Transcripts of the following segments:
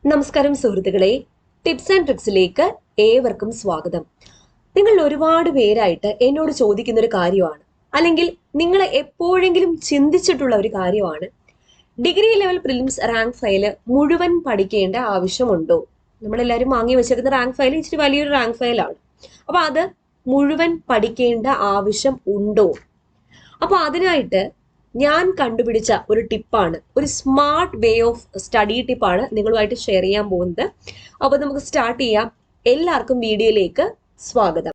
നമസ്കാരം സുഹൃത്തുക്കളെ, tips and ട്രിക്സിലേക്ക് ഏവർക്കും സ്വാഗതം. നിങ്ങൾ ഒരുപാട് പേരായിട്ട് എന്നോട് ചോദിക്കുന്ന ഒരു കാര്യമാണ്, അല്ലെങ്കിൽ നിങ്ങൾ എപ്പോഴെങ്കിലും ചിന്തിച്ചിട്ടുള്ള ഒരു കാര്യമാണ്, degree level prelims rank file മുഴുവൻ പഠിക്കേണ്ട ആവശ്യമുണ്ടോ? നമ്മളെല്ലാവരും വാങ്ങി വെച്ചിരുന്ന റാങ്ക് ഫയൽ ഇച്ചിരി വലിയൊരു റാങ്ക് ഫയലാണ്. അപ്പൊ അത് മുഴുവൻ പഠിക്കേണ്ട ആവശ്യം ഉണ്ടോ? അപ്പൊ അതിനായിട്ട് ഞാൻ കണ്ടുപിടിച്ച ഒരു ടിപ്പാണ്, ഒരു സ്മാർട്ട് വേ ഓഫ് സ്റ്റഡി ടിപ്പാണ് നിങ്ങളുമായിട്ട് ഷെയർ ചെയ്യാൻ പോകുന്നത്. അപ്പൊ നമുക്ക് സ്റ്റാർട്ട് ചെയ്യാം. എല്ലാവർക്കും വീഡിയോയിലേക്ക് സ്വാഗതം.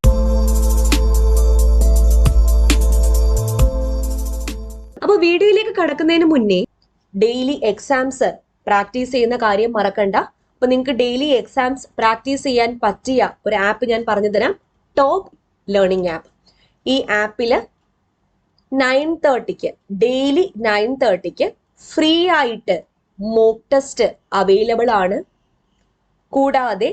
അപ്പൊ വീഡിയോയിലേക്ക് കടക്കുന്നതിന് മുന്നേ ഡെയിലി എക്സാംസ് പ്രാക്ടീസ് ചെയ്യുന്ന കാര്യം മറക്കണ്ട. അപ്പൊ നിങ്ങൾക്ക് ഡെയിലി എക്സാംസ് പ്രാക്ടീസ് ചെയ്യാൻ പറ്റിയ ഒരു ആപ്പ് ഞാൻ പറഞ്ഞു തരാം, ടോപ്പ് ലേണിംഗ് ആപ്പ്. ഈ ആപ്പില് 9:30 ഡെയിലി 9:30 ഫ്രീ ആയിട്ട് മോക്ക് ടെസ്റ്റ് അവൈലബിൾ ആണ്. കൂടാതെ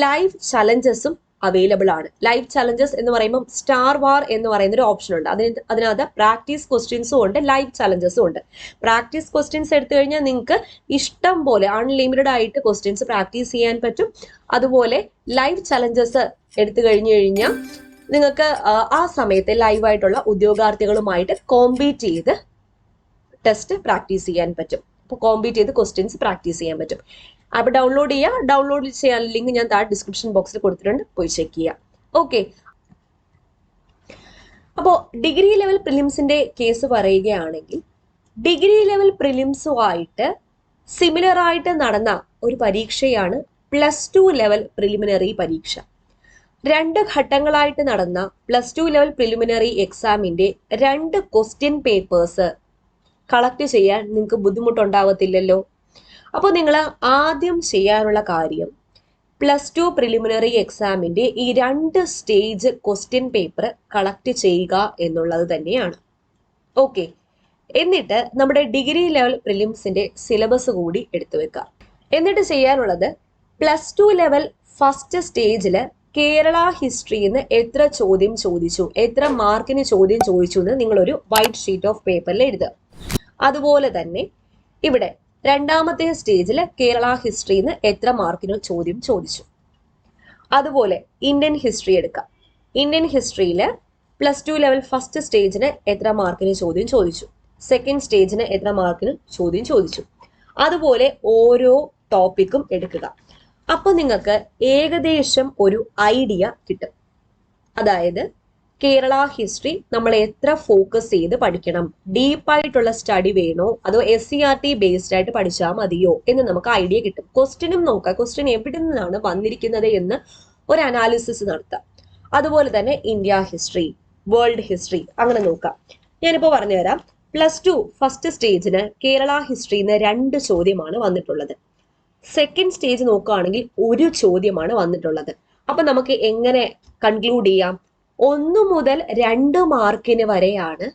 ലൈവ് ചലഞ്ചസും അവൈലബിൾ ആണ്. ലൈവ് ചലഞ്ചസ് എന്ന് പറയുമ്പോൾ സ്റ്റാർ വാർ എന്ന് പറയുന്ന ഒരു ഓപ്ഷൻ ഉണ്ട്. അതിനകത്ത് പ്രാക്ടീസ് ക്വസ്റ്റ്യൻസും ഉണ്ട്, ലൈവ് ചലഞ്ചസും ഉണ്ട്. പ്രാക്ടീസ് ക്വസ്റ്റ്യൻസ് എടുത്തു കഴിഞ്ഞാൽ നിങ്ങൾക്ക് ഇഷ്ടം പോലെ അൺലിമിറ്റഡ് ആയിട്ട് ക്വസ്റ്റ്യൻസ് പ്രാക്ടീസ് ചെയ്യാൻ പറ്റും. അതുപോലെ ലൈവ് ചലഞ്ചസ് എടുത്തു കഴിഞ്ഞാൽ നിങ്ങൾക്ക് ആ സമയത്ത് ലൈവായിട്ടുള്ള ഉദ്യോഗാർത്ഥികളുമായിട്ട് കോമ്പീറ്റ് ചെയ്ത് ടെസ്റ്റ് പ്രാക്ടീസ് ചെയ്യാൻ പറ്റും. അപ്പോൾ കോമ്പീറ്റ് ചെയ്ത് ക്വസ്റ്റ്യൻസ് പ്രാക്ടീസ് ചെയ്യാൻ പറ്റും. അപ്പോൾ ഡൗൺലോഡ് ചെയ്യുക. ഡൗൺലോഡ് ചെയ്യാൻ ലിങ്ക് ഞാൻ താഴെ ഡിസ്ക്രിപ്ഷൻ ബോക്സിൽ കൊടുത്തിട്ടുണ്ട്, പോയി ചെക്ക് ചെയ്യുക. ഓക്കെ, അപ്പോൾ ഡിഗ്രി ലെവൽ പ്രിലിംസിന്റെ കേസ് പറയുകയാണെങ്കിൽ, ഡിഗ്രി ലെവൽ പ്രിലിംസുമായിട്ട് സിമിലർ ആയിട്ട് നടന്ന ഒരു പരീക്ഷയാണ് +2 ലെവൽ പ്രിലിമിനറി പരീക്ഷ. 2 ഘട്ടങ്ങളായിട്ട് നടന്ന +2 ലെവൽ പ്രിലിമിനറി എക്സാമിന്റെ 2 ക്വസ്റ്റ്യൻ പേപ്പേഴ്സ് കളക്ട് ചെയ്യാൻ നിങ്ങൾക്ക് ബുദ്ധിമുട്ടുണ്ടാവത്തില്ലല്ലോ. അപ്പോൾ നിങ്ങൾ ആദ്യം ചെയ്യാനുള്ള കാര്യം +2 പ്രിലിമിനറി എക്സാമിന്റെ ഈ 2 സ്റ്റേജ് ക്വസ്റ്റ്യൻ പേപ്പർ കളക്ട് ചെയ്യുക എന്നുള്ളത് തന്നെയാണ്. ഓക്കെ, എന്നിട്ട് നമ്മുടെ ഡിഗ്രി ലെവൽ പ്രിലിംസിന്റെ സിലബസ് കൂടി എടുത്തു വെക്കുക. എന്നിട്ട് ചെയ്യാനുള്ളത് +2 ലെവൽ ഫസ്റ്റ് സ്റ്റേജില് കേരള ഹിസ്റ്ററിന്ന് എത്ര ചോദ്യം ചോദിച്ചു, എത്ര മാർക്കിന് ചോദ്യം ചോദിച്ചു എന്ന് നിങ്ങളൊരു വൈറ്റ് ഷീറ്റ് ഓഫ് പേപ്പറിൽ എഴുതുക. അതുപോലെ തന്നെ ഇവിടെ രണ്ടാമത്തെ സ്റ്റേജിൽ കേരള ഹിസ്റ്ററിന്ന് എത്ര മാർക്കിന് ചോദ്യം ചോദിച്ചു. അതുപോലെ ഇന്ത്യൻ ഹിസ്റ്ററി എടുക്കാം. ഇന്ത്യൻ ഹിസ്റ്ററിയിൽ +2 ലെവൽ ഫസ്റ്റ് സ്റ്റേജിന് എത്ര മാർക്കിന് ചോദ്യം ചോദിച്ചു, സെക്കൻഡ് സ്റ്റേജിന് എത്ര മാർക്കിന് ചോദ്യം ചോദിച്ചു. അതുപോലെ ഓരോ ടോപ്പിക്കും എടുക്കുക. അപ്പൊ നിങ്ങൾക്ക് ഏകദേശം ഒരു ഐഡിയ കിട്ടും. അതായത് കേരള ഹിസ്റ്ററി നമ്മൾ എത്ര ഫോക്കസ് ചെയ്ത് പഠിക്കണം, ഡീപ്പായിട്ടുള്ള സ്റ്റഡി വേണോ അതോ SCRT ബേസ്ഡ് ആയിട്ട് പഠിച്ചാൽ മതിയോ എന്ന് നമുക്ക് ഐഡിയ കിട്ടും. ക്വസ്റ്റ്യനും നോക്കാം, ക്വസ്റ്റ്യൻ എവിടെ നിന്നാണ് വന്നിരിക്കുന്നത് എന്ന് ഒരു അനാലിസിസ് നടത്താം. അതുപോലെ തന്നെ ഇന്ത്യ ഹിസ്റ്ററി, വേൾഡ് ഹിസ്റ്ററി അങ്ങനെ നോക്കാം. ഞാനിപ്പോൾ പറഞ്ഞുതരാം. +2 ഫസ്റ്റ് സ്റ്റേജിന് കേരള ഹിസ്റ്ററിന്ന് 2 ചോദ്യമാണ് വന്നിട്ടുള്ളത്. സെക്കൻഡ് സ്റ്റേജ് നോക്കുകയാണെങ്കിൽ 1 ചോദ്യമാണ് വന്നിട്ടുള്ളത്. അപ്പൊ നമുക്ക് എങ്ങനെ കൺക്ലൂഡ് ചെയ്യാം? 1 മുതൽ 2 മാർക്കിന് വരെയാണ്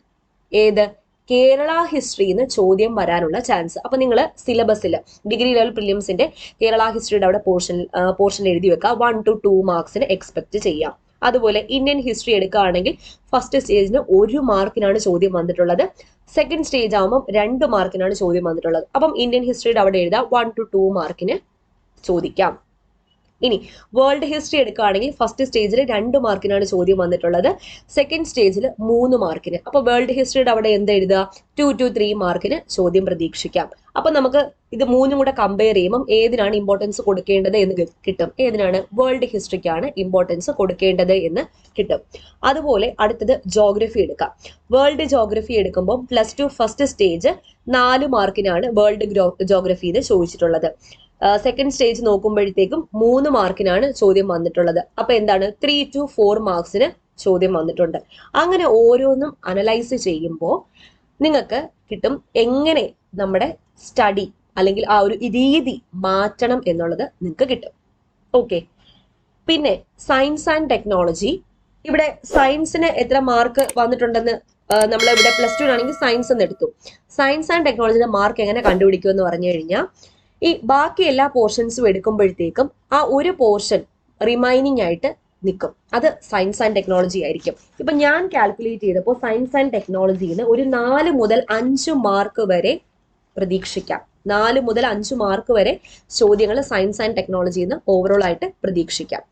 ഏത് കേരള ഹിസ്റ്ററിന്ന് ചോദ്യം വരാനുള്ള ചാൻസ്. അപ്പൊ നിങ്ങൾ സിലബസിൽ ഡിഗ്രി ലെവൽ പ്രിലിംസിന്റെ കേരള ഹിസ്റ്ററിയുടെ അവിടെ പോർഷൻ എഴുതി വെക്കുക. 1 to 2 മാർക്സിന് എക്സ്പെക്ട് ചെയ്യാം. അതുപോലെ ഇന്ത്യൻ ഹിസ്റ്ററി എടുക്കുകയാണെങ്കിൽ ഫസ്റ്റ് സ്റ്റേജിന് 1 മാർക്കിനാണ് ചോദ്യം വന്നിട്ടുള്ളത്. സെക്കൻഡ് സ്റ്റേജ് ആകുമ്പോൾ 2 മാർക്കിനാണ് ചോദ്യം വന്നിട്ടുള്ളത്. അപ്പം ഇന്ത്യൻ ഹിസ്റ്ററിയുടെ അവിടെ എഴുതാം 1 to 2 മാർക്കിന് ചോദിക്കാം. ഇനി വേൾഡ് ഹിസ്റ്ററി എടുക്കുകയാണെങ്കിൽ ഫസ്റ്റ് സ്റ്റേജിൽ 2 മാർക്കിനാണ് ചോദ്യം വന്നിട്ടുള്ളത്, സെക്കൻഡ് സ്റ്റേജിൽ 3 മാർക്കിന്. അപ്പൊ വേൾഡ് ഹിസ്റ്ററിയുടെ അവിടെ എന്ത് എഴുതുക? 2 to 3 മാർക്കിന് ചോദ്യം പ്രതീക്ഷിക്കാം. അപ്പൊ നമുക്ക് ഇത് 3 കൂടെ കമ്പയർ ചെയ്യുമ്പോൾ ഏതിനാണ് ഇമ്പോർട്ടൻസ് കൊടുക്കേണ്ടത് എന്ന് കിട്ടും. ഏതിനാണ്? വേൾഡ് ഹിസ്റ്ററിക്കാണ് ഇമ്പോർട്ടൻസ് കൊടുക്കേണ്ടത് എന്ന് കിട്ടും. അതുപോലെ അടുത്തത് ജോഗ്രഫി എടുക്കാം. വേൾഡ് ജോഗ്രഫി എടുക്കുമ്പോൾ +2 ഫസ്റ്റ് സ്റ്റേജ് 4 മാർക്കിനാണ് വേൾഡ് ജോഗ്രഫിന്ന് ചോദിച്ചിട്ടുള്ളത്. സെക്കൻഡ് സ്റ്റേജ് നോക്കുമ്പോഴത്തേക്കും 3 മാർക്കിനാണ് ചോദ്യം വന്നിട്ടുള്ളത്. അപ്പൊ എന്താണ്? 3 to 4 മാർക്സിന് ചോദ്യം വന്നിട്ടുണ്ട്. അങ്ങനെ ഓരോന്നും അനലൈസ് ചെയ്യുമ്പോൾ നിങ്ങൾക്ക് കിട്ടും എങ്ങനെ നമ്മുടെ സ്റ്റഡി അല്ലെങ്കിൽ ആ ഒരു രീതി മാറ്റണം എന്നുള്ളത് നിങ്ങൾക്ക് കിട്ടും. ഓക്കെ, പിന്നെ സയൻസ് ആൻഡ് ടെക്നോളജി. ഇവിടെ സയൻസിന് എത്ര മാർക്ക് വന്നിട്ടുണ്ടെന്ന് നമ്മൾ ഇവിടെ +2 ആണെങ്കിൽ സയൻസ് എന്ന് എടുത്തു. സയൻസ് ആൻഡ് ടെക്നോളജിയുടെ മാർക്ക് എങ്ങനെ കണ്ടുപിടിക്കും എന്ന് പറഞ്ഞു കഴിഞ്ഞാൽ, ഈ ബാക്കി എല്ലാ പോർഷൻസും എടുക്കുമ്പോഴത്തേക്കും ആ ഒരു പോർഷൻ റിമൈനിങ് ആയിട്ട് നിൽക്കും. അത് സയൻസ് ആൻഡ് ടെക്നോളജി ആയിരിക്കും. ഇപ്പൊ ഞാൻ കാൽക്കുലേറ്റ് ചെയ്തപ്പോൾ സയൻസ് ആൻഡ് ടെക്നോളജിന്ന് ഒരു 4 മുതൽ 5 മാർക്ക് വരെ പ്രതീക്ഷിക്കാം. 4 മുതൽ 5 മാർക്ക് വരെ ചോദ്യങ്ങൾ സയൻസ് ആൻഡ് ടെക്നോളജി എന്ന് ഓവറോൾ ആയിട്ട് പ്രതീക്ഷിക്കാം.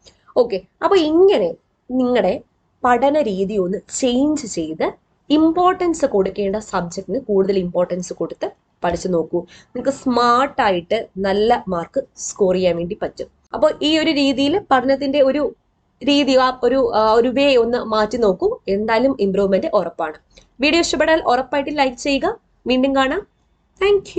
ഓക്കെ, അപ്പൊ ഇങ്ങനെ നിങ്ങളുടെ പഠന രീതി ഒന്ന് ചേഞ്ച് ചെയ്ത് ഇമ്പോർട്ടൻസ് കൊടുക്കേണ്ട സബ്ജക്റ്റിന് കൂടുതൽ ഇമ്പോർട്ടൻസ് കൊടുത്ത് പഠിച്ചു നോക്കൂ. നിങ്ങൾക്ക് സ്മാർട്ടായിട്ട് നല്ല മാർക്ക് സ്കോർ ചെയ്യാൻ വേണ്ടി പറ്റും. അപ്പോൾ ഈ ഒരു രീതിയിൽ പഠനത്തിന്റെ ഒരു രീതി ഒരു വേ ഒന്ന് മാറ്റി നോക്കൂ. എന്തായാലും ഇംപ്രൂവ്മെന്റ് ഉറപ്പാണ്. വീഡിയോ ഇഷ്ടപ്പെട്ടാൽ ഉറപ്പായിട്ട് ലൈക്ക് ചെയ്യുക. വീണ്ടും കാണാം. താങ്ക്